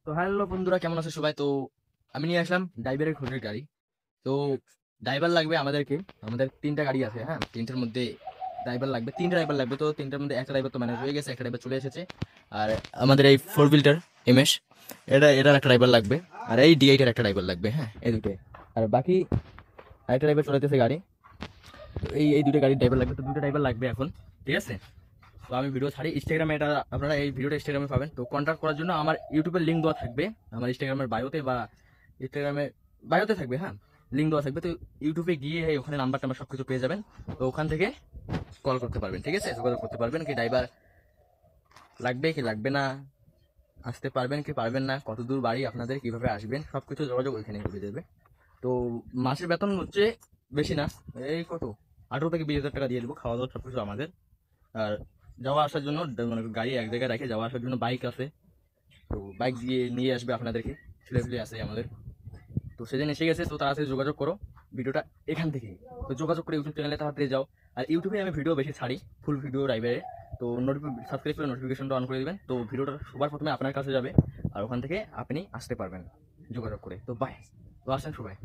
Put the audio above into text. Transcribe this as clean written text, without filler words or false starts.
তো হ্যালো বন্ধুরা, কেমন আছে সবাই? তো আমি নিয়ে আসলাম ড্রাইভারের খোঁজের গাড়ি। তো ড্রাইভার লাগবে আমাদেরকে। আমাদের তিনটা গাড়ি আছে, হ্যাঁ, তিনটার মধ্যে ড্রাইভার লাগবে, তিনটা ড্রাইভার লাগবে। তো তিনটার মধ্যে একটা ড্রাইভার তো ম্যানেজ হয়ে গেছে, একটা ড্রাইভার চলে এসেছে। আর আমাদের এই ফোর হুইলার এমএস, এটার একটা ড্রাইভার লাগবে। আর এই ডি8 এর একটা ড্রাইভার লাগবে, হ্যাঁ, এই দুটোই। আর বাকি আরেকটা ড্রাইভার চলেছে গাড়ি। তো এই দুটো গাড়ির ড্রাইভার লাগবে, তো দুটো ড্রাইভার লাগবে এখন, ঠিক আছে? তো আমি ভিডিও ছাড়ি ইনস্টাগ্রামে, এটা আপনারা এই ভিডিওটা ইনস্টাগ্রামে পাবেন। তো কন্ট্যাক্ট করার জন্য আমার ইউটিউবের লিঙ্ক দেওয়া থাকবে, আমার ইনস্টাগ্রামের বায়োতে বা ইনস্টাগ্রামে বায়োতে থাকবে, হ্যাঁ, লিঙ্ক দেওয়া থাকবে। তো ইউটিউবে গিয়ে ওখানে নাম্বার টাম্বার সব কিছু পেয়ে যাবেন। তো ওখান থেকে কল করতে পারবেন, ঠিক আছে? যোগাযোগ করতে পারবেন কি ড্রাইভার লাগবে কি লাগবে না, আসতে পারবেন কি পারবেন না, কত দূর বাড়ি আপনাদের, কিভাবে আসবেন, সব কিছু যোগাযোগ ওইখানে করে দেবে। তো মাসের বেতন হচ্ছে বেশি না, এই কত 18 থেকে 20 হাজার টাকা দিয়ে দেবো, খাওয়া দাওয়া সবকিছু আমাদের। আর যাওয়া আসার জন্য মানে গাড়ি এক জায়গায় রেখে যাওয়া আসার জন্য বাইক আছে। তো বাইক দিয়ে নিয়ে আসবে আপনাদেরকে, ছেলে আছে আমাদের। তো সেদিন এসে গেছে, তো তাড়াতাড়ি যোগাযোগ করো ভিডিওটা এখান থেকে। তো যোগাযোগ করে ইউটিউব চ্যানেলে তাড়াতাড়ি যাও। আর ইউটিউবে আমি ভিডিও বেশি ছাড়ি, ফুল ভিডিও ড্রাইভারে। তো সাবস্ক্রাইব করে নোটিফিকেশনটা অন করে দিবেন, তো ভিডিওটা সবার প্রথমে আপনার কাছে যাবে। আর ওখান থেকে আপনি আসতে পারবেন যোগাযোগ করে। তো বাই, তো আসেন সবাই।